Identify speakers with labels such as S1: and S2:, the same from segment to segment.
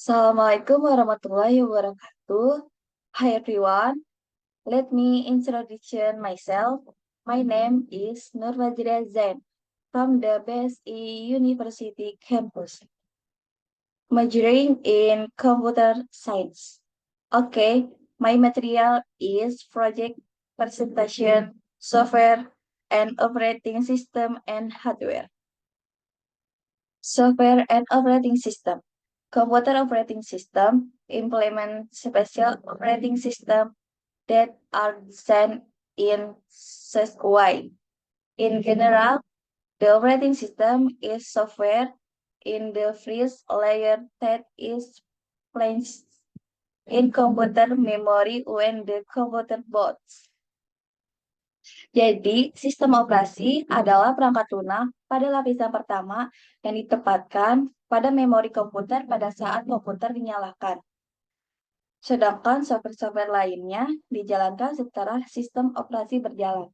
S1: Assalamualaikum warahmatullahi wabarakatuh. Hi everyone, let me introduce myself. My name is Nur Fajria Zain from the BSI University campus, majoring in computer science. Okay, my material is project presentation, software, and operating system and hardware. Software and operating system. Computer operating system implement special operating system that are designed in such way. In general, the operating system is software in the first layer that is placed in computer memory when the computer boots. Jadi, sistem operasi adalah perangkat lunak pada lapisan pertama yang ditempatkan pada memori komputer pada saat komputer dinyalakan. Sedangkan software-software lainnya dijalankan setelah sistem operasi berjalan.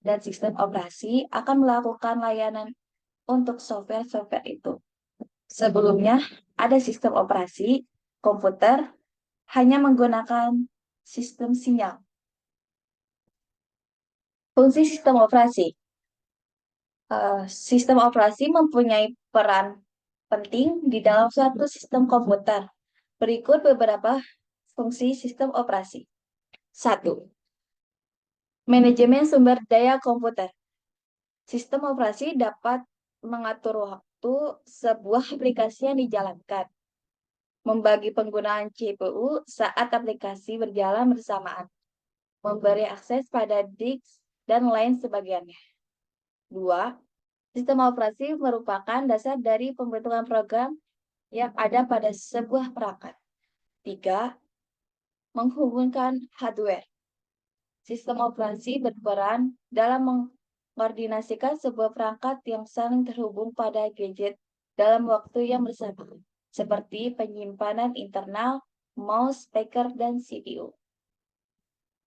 S1: Dan sistem operasi akan melakukan layanan untuk software-software itu. Sebelumnya, ada sistem operasi komputer hanya menggunakan sistem sinyal. Fungsi sistem operasi. Sistem operasi mempunyai peran penting di dalam suatu sistem komputer. Berikut beberapa fungsi sistem operasi. 1. Manajemen sumber daya komputer. Sistem operasi dapat mengatur waktu sebuah aplikasi yang dijalankan, membagi penggunaan CPU saat aplikasi berjalan bersamaan, memberi akses pada disk, dan lain sebagainya. 2. Sistem operasi merupakan dasar dari pembentukan program yang ada pada sebuah perangkat. 3. Menghubungkan hardware. Sistem operasi berperan dalam mengkoordinasikan sebuah perangkat yang saling terhubung pada gadget dalam waktu yang bersamaan, seperti penyimpanan internal, mouse, speaker, dan CPU.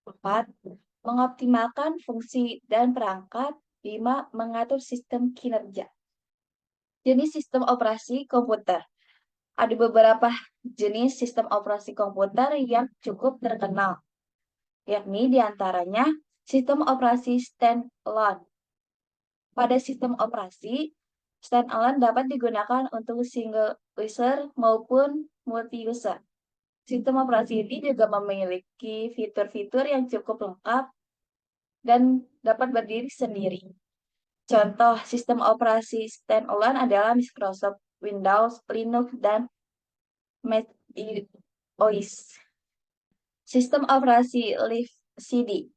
S1: 4. Mengoptimalkan fungsi dan perangkat. 5. Mengatur sistem kinerja. Jenis sistem operasi komputer. Ada beberapa jenis sistem operasi komputer yang cukup terkenal, yakni diantaranya sistem operasi standalone. Pada sistem operasi, standalone dapat digunakan untuk single user maupun multi-user. Sistem operasi ini juga memiliki fitur-fitur yang cukup lengkap dan dapat berdiri sendiri. Contoh sistem operasi standalone adalah Microsoft Windows, Linux, dan Mac OS. Sistem operasi Live CD.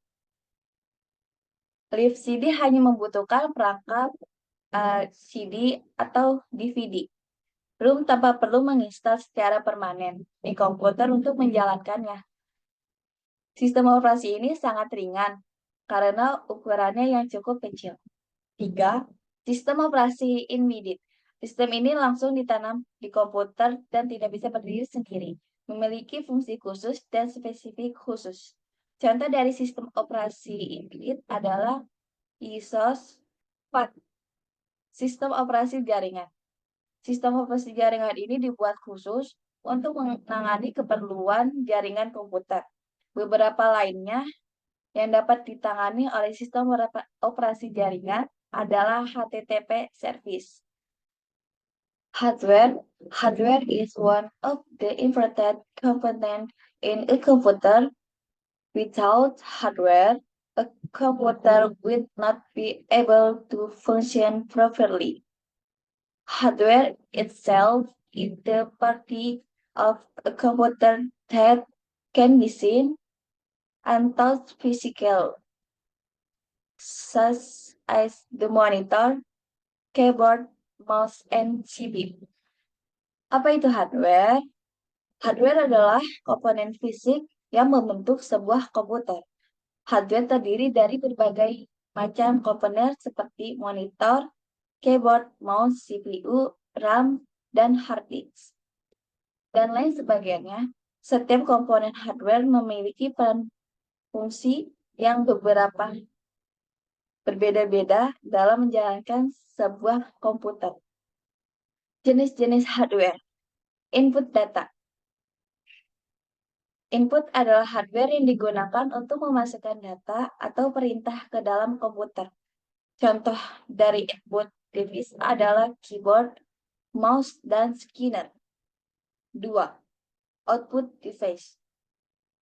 S1: Live CD hanya membutuhkan perangkat CD atau DVD. Belum tanpa perlu menginstal secara permanen di komputer untuk menjalankannya. Sistem operasi ini sangat ringan karena ukurannya yang cukup kecil. 3. Sistem operasi embedded. Sistem ini langsung ditanam di komputer dan tidak bisa berdiri sendiri, memiliki fungsi khusus dan spesifik khusus. Contoh dari sistem operasi embedded adalah ISOS 4. Sistem operasi jaringan. Sistem operasi jaringan ini dibuat khusus untuk menangani keperluan jaringan komputer. Beberapa lainnya yang dapat ditangani oleh sistem operasi jaringan adalah HTTP service. Hardware. Hardware is one of the important components in a computer. Without hardware, a computer would not be able to function properly. Hardware itself is the part of a computer that can be seen and touched physically, such as the monitor, keyboard, mouse, and CPU. Apa itu hardware? Hardware adalah komponen fisik yang membentuk sebuah komputer. Hardware terdiri dari berbagai macam komponen seperti monitor, keyboard, mouse, CPU, RAM, dan hard disk, dan lain sebagainya. Setiap komponen hardware memiliki peran fungsi yang berbeda-beda dalam menjalankan sebuah komputer. Jenis-jenis hardware. Input data. Input adalah hardware yang digunakan untuk memasukkan data atau perintah ke dalam komputer. Contoh dari input device adalah keyboard, mouse, dan scanner. 2. Output device.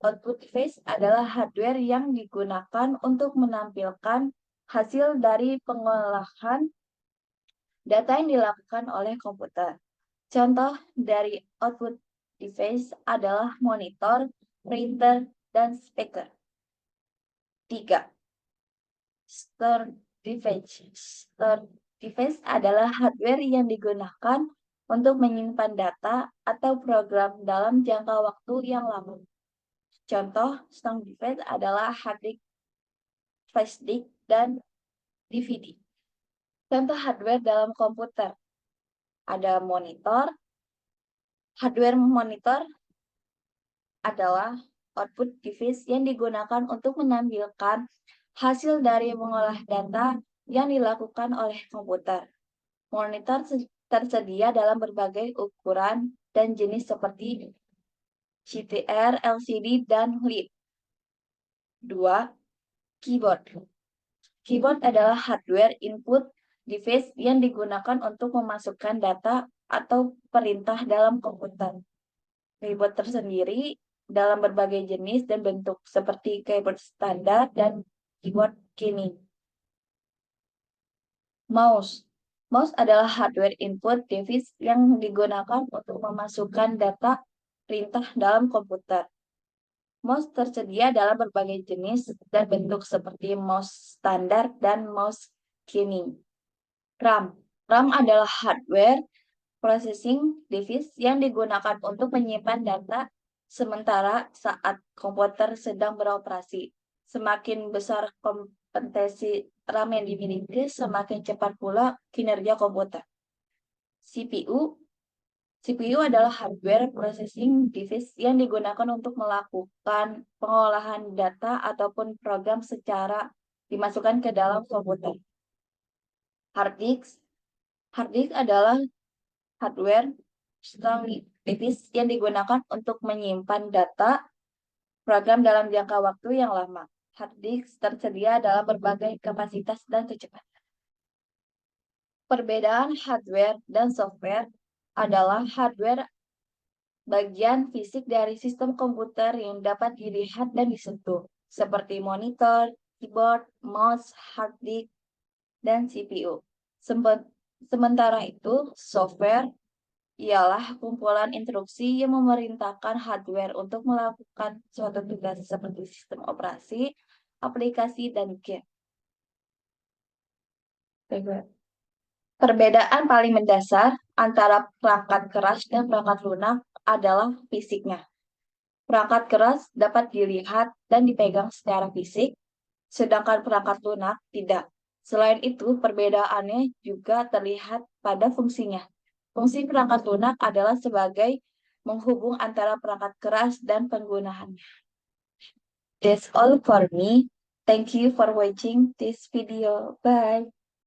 S1: Output device adalah hardware yang digunakan untuk menampilkan hasil dari pengolahan data yang dilakukan oleh komputer. Contoh dari output device adalah monitor, printer, dan speaker. 3. Store device. Store device adalah hardware yang digunakan untuk menyimpan data atau program dalam jangka waktu yang lama. Contoh store device adalah hard disk, flash disk, dan DVD. Contoh hardware dalam komputer. Ada monitor. Hardware monitor adalah output device yang digunakan untuk menampilkan hasil dari mengolah data yang dilakukan oleh komputer. Monitor tersedia dalam berbagai ukuran dan jenis seperti CTR, LCD, dan LED. 2. Keyboard. Keyboard adalah hardware input device yang digunakan untuk memasukkan data atau perintah dalam komputer. Keyboard tersendiri dalam berbagai jenis dan bentuk seperti keyboard standar dan keyboard gaming. Mouse. Mouse adalah hardware input device yang digunakan untuk memasukkan data perintah dalam komputer. Mouse tersedia dalam berbagai jenis dan bentuk seperti mouse standar dan mouse gaming. RAM. RAM adalah hardware processing device yang digunakan untuk menyimpan data sementara saat komputer sedang beroperasi. Semakin besar kompetensi RAM yang dimiliki, semakin cepat pula kinerja komputer. CPU. CPU adalah hardware processing device yang digunakan untuk melakukan pengolahan data ataupun program secara dimasukkan ke dalam komputer. Hard disk. Hard disk adalah hardware strong device yang digunakan untuk menyimpan data program dalam jangka waktu yang lama. Hard disk tersedia dalam berbagai kapasitas dan kecepatan. Perbedaan hardware dan software adalah hardware bagian fisik dari sistem komputer yang dapat dilihat dan disentuh, seperti monitor, keyboard, mouse, hard disk, dan CPU. Sementara itu, software ialah kumpulan instruksi yang memerintahkan hardware untuk melakukan suatu tugas seperti sistem operasi, aplikasi, dan game. Perbedaan paling mendasar antara perangkat keras dan perangkat lunak adalah fisiknya. Perangkat keras dapat dilihat dan dipegang secara fisik, sedangkan perangkat lunak tidak. Selain itu, perbedaannya juga terlihat pada fungsinya. Fungsi perangkat lunak adalah sebagai menghubung antara perangkat keras dan penggunaannya. That's all for me. Thank you for watching this video. Bye.